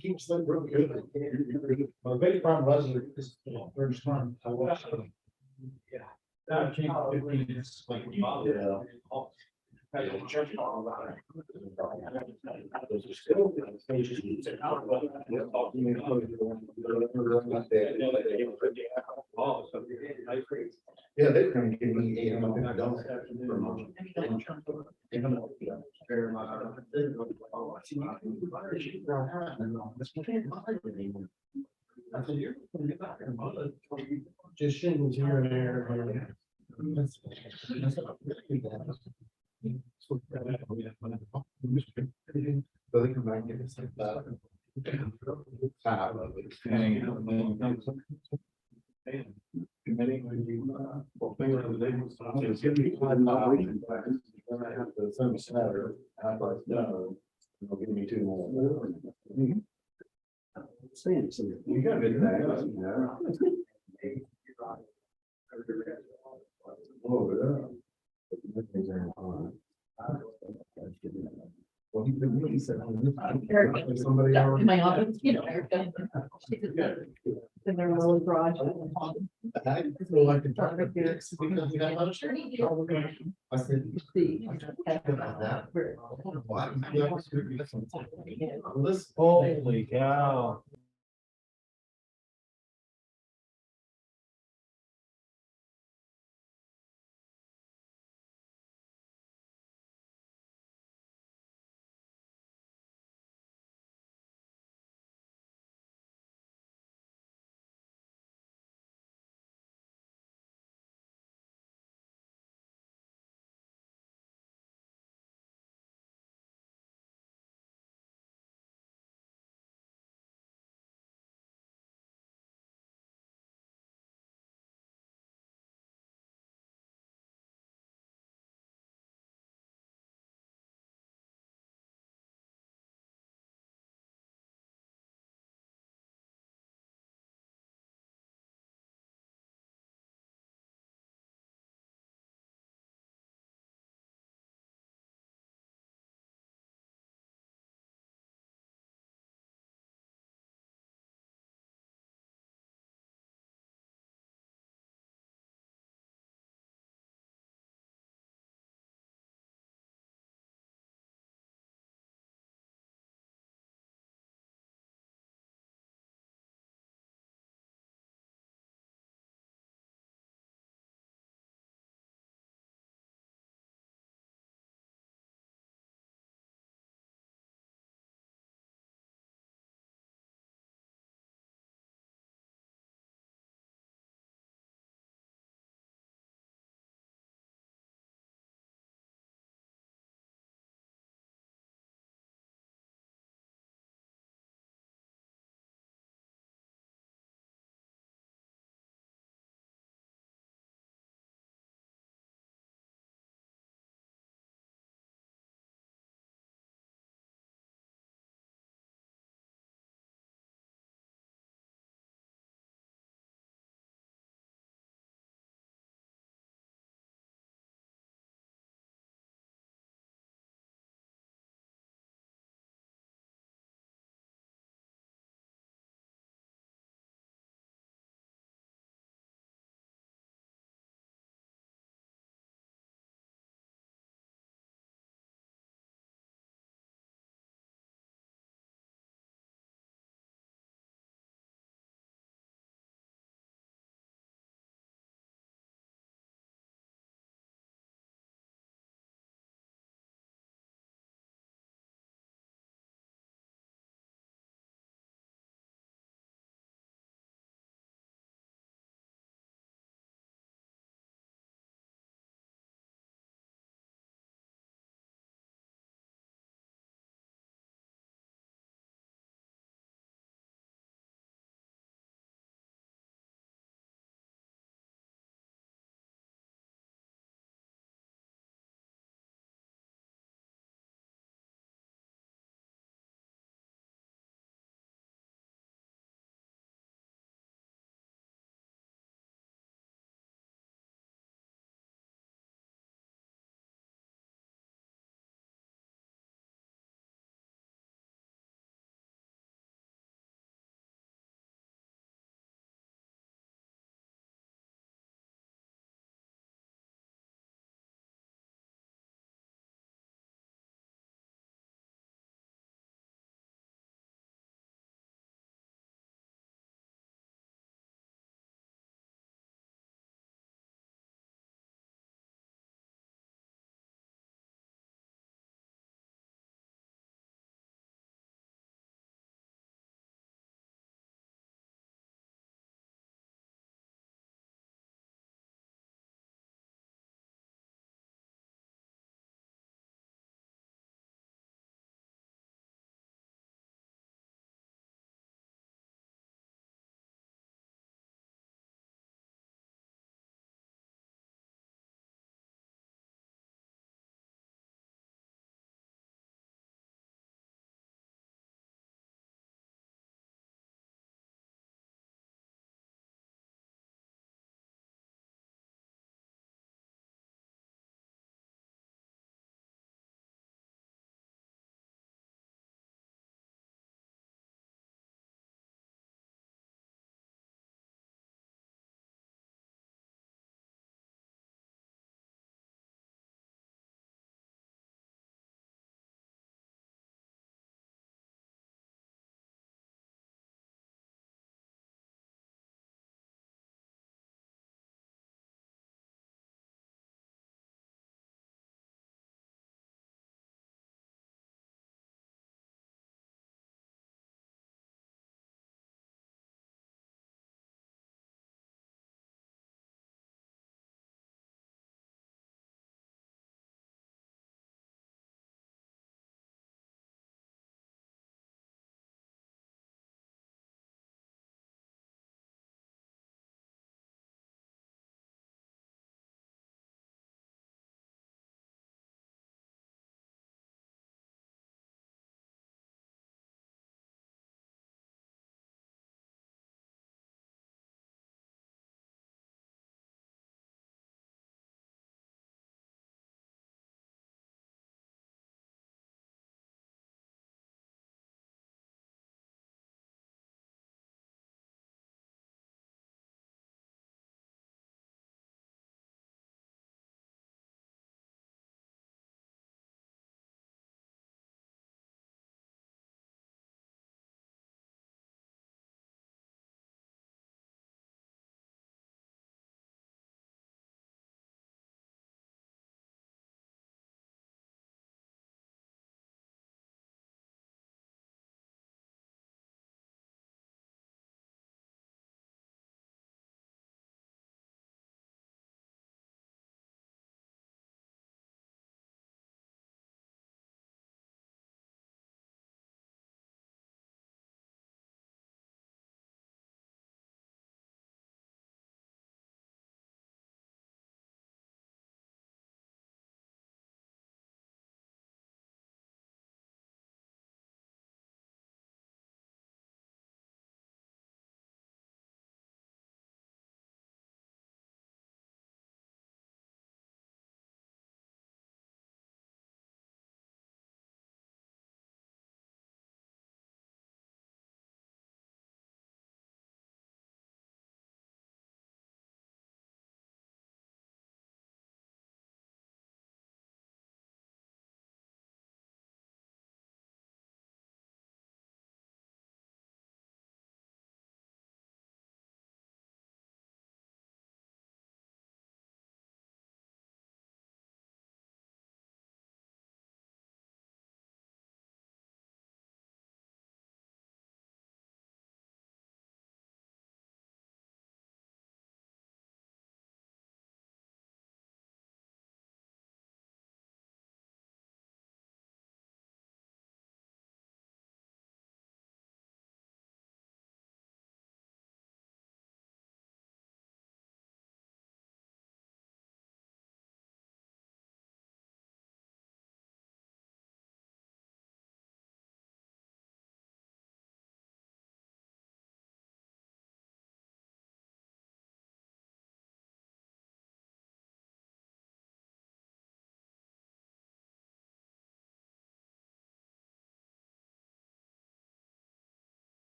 Keeps them real good. My big problem was this first time I watched. Yeah. Now I changed 15 minutes. Like, Yeah. Yeah, they're gonna give me $800 for my. Just shingles here and there. So they come back and get us like that. Half of it. Well, thing of the day was, it's gonna be 5 miles. Then I have to send a Saturday, after it's done, they'll give me 2 more. You got good bags, you know. Oh, yeah. Well, he said. Erica. Somebody In already. my office, you know, Erica. She's in their little garage. I feel like the Right there. I said. See. Holy cow.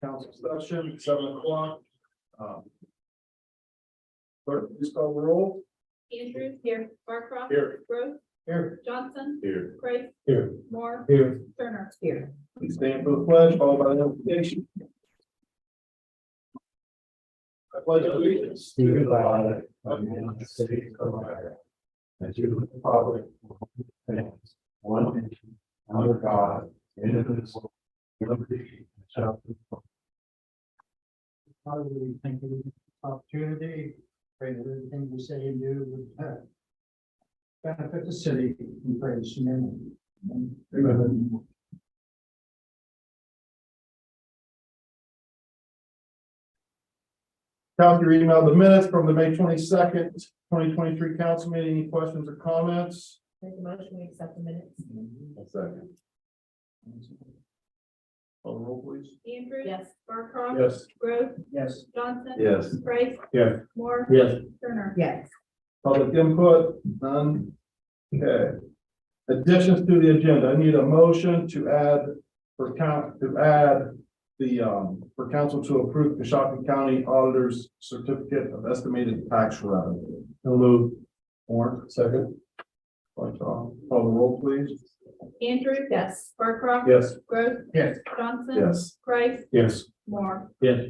Council session, 7 o'clock. Clerk, please call the roll. Andrews. Here. Barcroft. Here. Gross. Here. Johnson. Here. Price. Here. Moore. Here. Turner. Here. Please stand for the pledge, followed by the invocation. I pledge allegiance to the flag of the United States of America, and to the republic and one nation under God, indivisible, with liberty and justice for all. Father, we thank you for this opportunity. Pray that everything we say and do would benefit the city. We praise your name. Amen. Council, your email the minutes from the May 22nd, 2023 council meeting. Any questions or comments? Make a motion, we accept the minutes. Second. Call the roll, please. Andrews. Yes. Barcroft. Yes. Gross. Yes. Johnson. Yes. Price. Yes. Moore. Yes. Turner. Yes. Public input, none. Okay. Additions to the agenda. I need a motion to add for council to approve the Coshocton County Auditor's Certificate of Estimated Tax Revenue. No move. Warren, second. Call the roll, please. Andrews. Yes. Barcroft. Yes. Gross. Yes. Johnson. Yes. Price. Yes. Moore. Yes.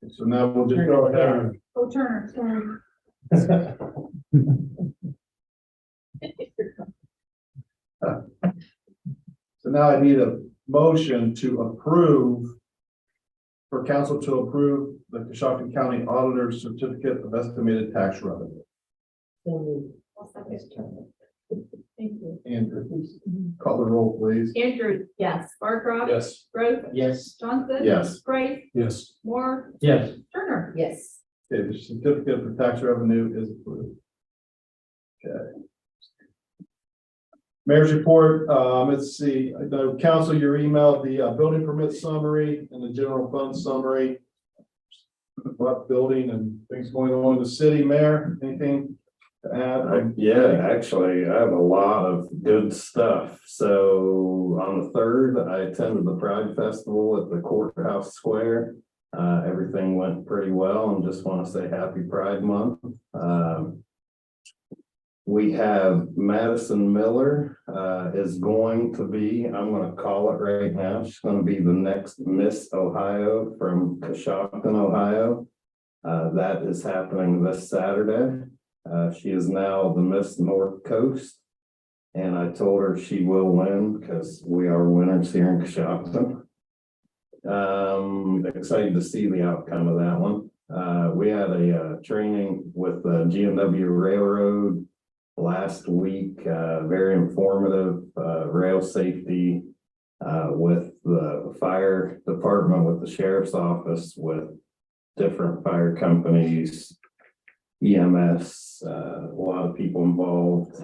So now we'll just go ahead. Oh, Turner, sorry. So now I need a motion to approve, for council to approve the Coshocton County Auditor's Certificate of Estimated Tax Revenue. Thank you. Andrew, please call the roll, please. Andrews. Yes. Barcroft. Yes. Gross. Yes. Johnson. Yes. Price. Yes. Moore. Yes. Turner. Yes. Okay, the certificate for tax revenue is approved. Okay. Mayor's report, let's see, the council, your email, the building permit summary and the general fund summary. What building and things going on in the city, Mayor, anything to add? Yeah, actually, I have a lot of good stuff. So on the 3rd, I attended the Pride Festival at the Courthouse Square. Everything went pretty well, and just want to say happy Pride Month. We have Madison Miller is going to be, I'm going to call it right now, she's going to be the next Miss Ohio from Coshocton, Ohio. That is happening this Saturday. She is now the Miss North Coast. And I told her she will win because we are winners here in Coshocton. Excited to see the outcome of that one. We had a training with the GNW Railroad last week, very informative, rail safety, with the fire department, with the sheriff's office, with different fire companies, EMS, a lot of people involved.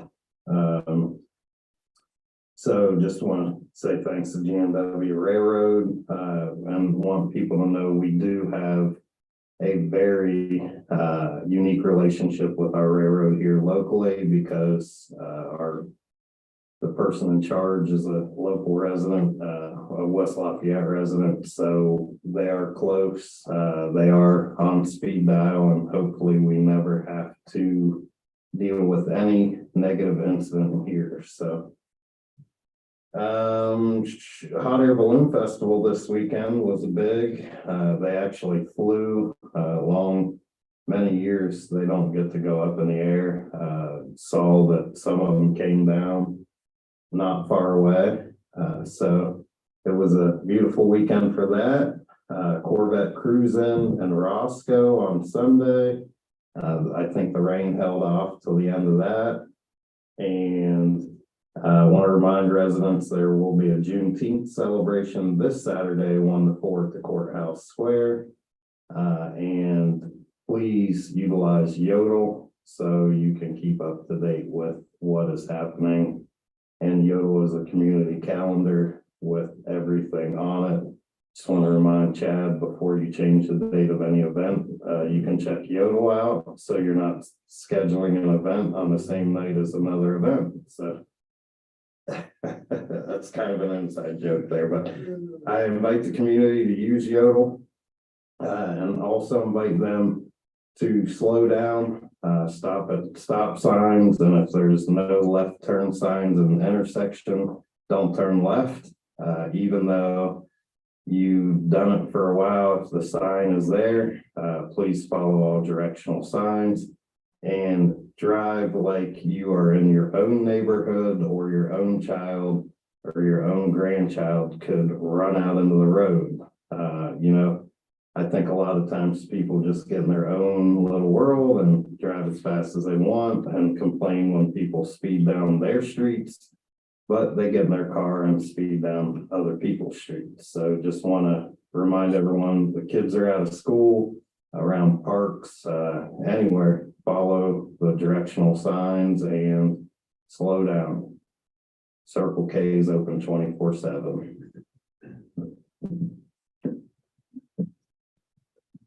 So just want to say thanks to GNW Railroad, and want people to know we do have a very unique relationship with our railroad here locally, because the person in charge is a local resident, a West Lafayette resident, so they are close. They are on speed dial, and hopefully we never have to deal with any negative incident here. So Hot Air Balloon Festival this weekend was big. They actually flew long many years. They don't get to go up in the air. Saw that some of them came down not far away. So it was a beautiful weekend for that. Corvette cruising in Roscoe on Sunday. I think the rain held off till the end of that. And I want to remind residents there will be a Juneteenth celebration this Saturday, 1 to 4 at the Courthouse Square. And please utilize Yodel so you can keep up to date with what is happening. And Yodel is a community calendar with everything on it. Just want to remind Chad, before you change the date of any event, you can check Yodel out so you're not scheduling an event on the same night as another event. So That's kind of an inside joke there, but I invite the community to use Yodel. And also invite them to slow down, stop at stop signs, and if there's no left turn signs in an intersection, don't turn left. Even though you've done it for a while, if the sign is there, please follow all directional signs and drive like you are in your own neighborhood or your own child or your own grandchild could run out into the road. You know, I think a lot of times people just get in their own little world and drive as fast as they want and complain when people speed down their streets, but they get in their car and speed down other people's streets. So just want to remind everyone, the kids are out of school, around parks, anywhere, follow the directional signs and slow down. Circle K is open 24/7.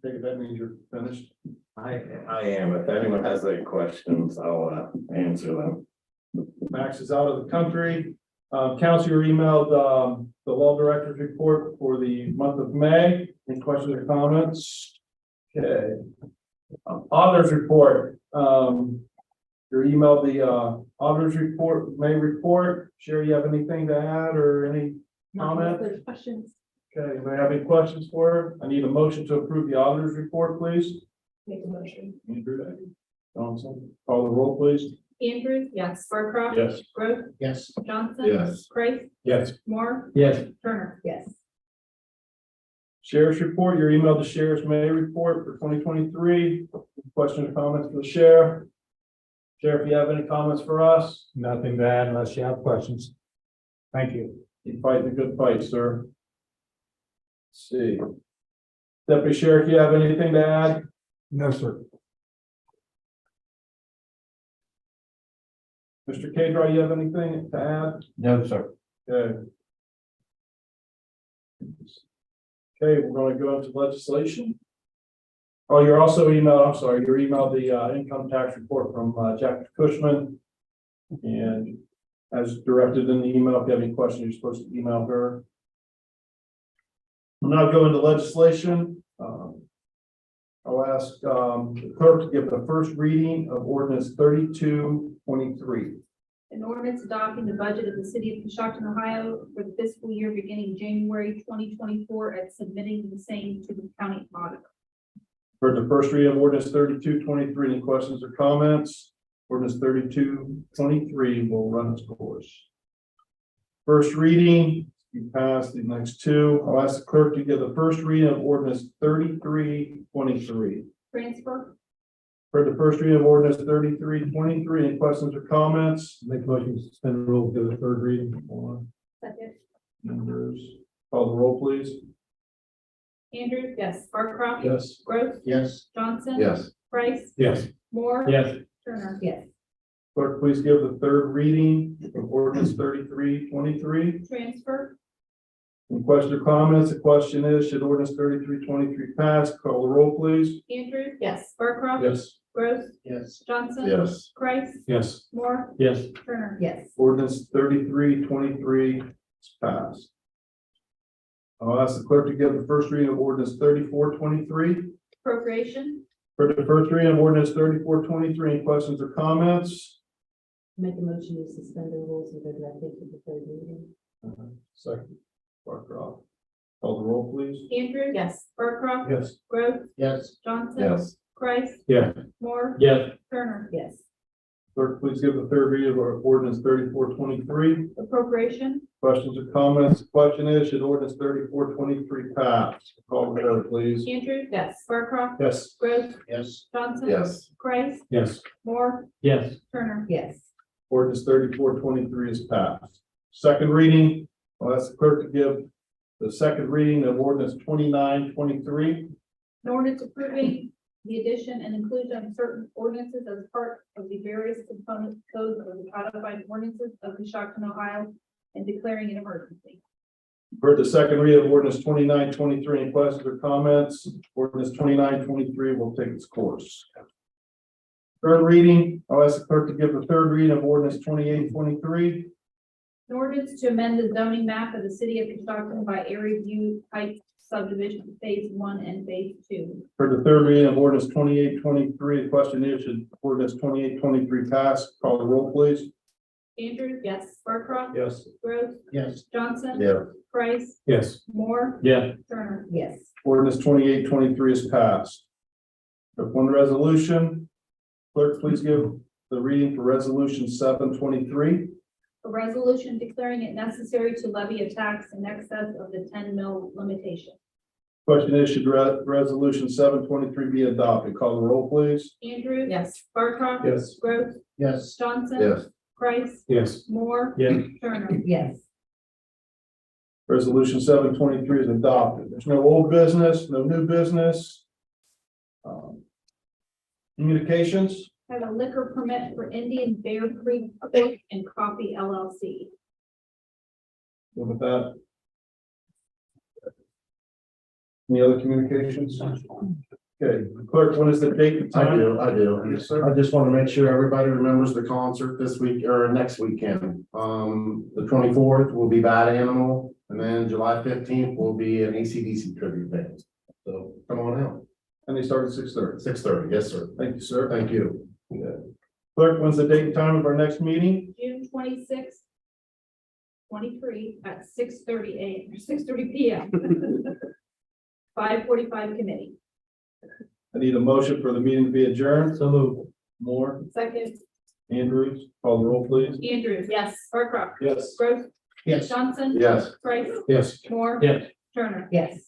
Take it, that means you're finished. I am. If anyone has any questions, I'll answer them. Max is out of the country. Council, you emailed, the law director's report for the month of May. Any questions or comments? Okay. Auditor's report. You emailed the, auditor's report, May report. Sherry, you have anything to add or any comment? There's questions. Okay, anybody have any questions for her? I need a motion to approve the auditor's report, please. Make a motion. Andrew Johnson, call the roll, please. Andrews, yes. Barcroft. Yes. Gross. Yes. Johnson. Yes. Price. Yes. Moore. Yes. Turner. Yes. Sheriff's report, your email to Sheriff's May report for 2023. Question or comments for the sheriff? Sheriff, you have any comments for us? Nothing bad unless you have questions. Thank you. You're fighting a good fight, sir. Let's see. Deputy Sheriff, you have anything to add? No, sir. Mr. Kadri, you have anything to add? No, sir. Okay. Okay, we're going to go into legislation. Oh, you're also emailed, I'm sorry, you emailed the income tax report from Jack Cushman. And as directed in the email, if you have any questions, you're supposed to email her. We'll now go into legislation. I'll ask the clerk to give the first reading of ordinance 3223. An ordinance adopting the budget of the city of Coshocton, Ohio for the fiscal year beginning January 2024 and submitting the same to the county auditor. For the first reading of ordinance 3223, any questions or comments? Ordinance 3223 will run its course. First reading, you pass the next two. I'll ask the clerk to give the first reading of ordinance 3323. Transfer. For the first reading of ordinance 3323, any questions or comments? Make a motion to suspend the rules, go to the third reading. Second. Members, call the roll, please. Andrews, yes. Barcroft. Yes. Gross. Yes. Johnson. Yes. Price. Yes. Moore. Yes. Turner. Yes. Clerk, please give the third reading of ordinance 3323. Transfer. Any questions or comments? The question is, should ordinance 3323 pass? Call the roll, please. Andrews, yes. Barcroft. Yes. Gross. Yes. Johnson. Yes. Price. Yes. Moore. Yes. Turner. Yes. Ordinance 3323 is passed. I'll ask the clerk to give the first reading of ordinance 3423. Appropriation. For the first reading of ordinance 3423, any questions or comments? Make a motion to suspend the rules and go directly to the third reading. Second, Barcroft. Call the roll, please. Andrews, yes. Barcroft. Yes. Gross. Yes. Johnson. Yes. Price. Yeah. Moore. Yes. Turner. Yes. Clerk, please give the third reading of ordinance 3423. Appropriation. Questions or comments? The question is, should ordinance 3423 pass? Call the roll, please. Andrews, yes. Barcroft. Yes. Gross. Yes. Johnson. Yes. Price. Yes. Moore. Yes. Turner. Yes. Ordinance 3423 is passed. Second reading, I'll ask the clerk to give the second reading of ordinance 2923. An ordinance approving the addition and inclusion of certain ordinances as part of the various component codes of the codified ordinances of Coshocton, Ohio, and declaring an emergency. For the second reading of ordinance 2923, any questions or comments? Ordinance 2923 will take its course. Third reading, I'll ask the clerk to give the third reading of ordinance 2823. An ordinance to amend the zoning map of the city of Coshocton by area view heights subdivision phase 1 and phase 2. For the third reading of ordinance 2823, the question is, should ordinance 2823 pass? Call the roll, please. Andrews. Yes. Barcroft. Yes. Gross. Yes. Johnson. Yeah. Price. Yes. Moore. Yeah. Turner. Yes. Ordinance 2823 is passed. Upon the resolution, clerk, please give the reading for resolution 723. A resolution declaring it necessary to levy a tax in excess of the 10 mil limitation. Question is, should resolution 723 be adopted? Call the roll, please. Andrews. Yes. Barcroft. Yes. Gross. Yes. Johnson. Yes. Price. Yes. Moore. Yeah. Turner. Yes. Resolution 723 is adopted. There's no old business, no new business. Communications, Have a liquor permit for Indian Bear Creek Steak and Coffee LLC. with that. Any other communications? Okay, clerk, when is the date and I time? do. Yes, sir. I just want to make sure everybody remembers the concert this week or next weekend. The 24th will be Bad Animal, and then July 15th will be an AC/DC tribute band. So come on out, And they start at 6:30. 6:30, yes, sir. Thank you, sir. Thank you. Clerk, when's the date and time of our next meeting? June 26th, 23 at 6:30 a.m. or 6:30 p.m. 5:45 committee. I need a motion for the meeting to be adjourned. So moved. Moore, Second. Andrews, call the roll, please. Andrews. Yes. Barcroft. Yes. Gross. Yes. Johnson. Yes. Price. Yes. Moore. Yes. Turner. Yes.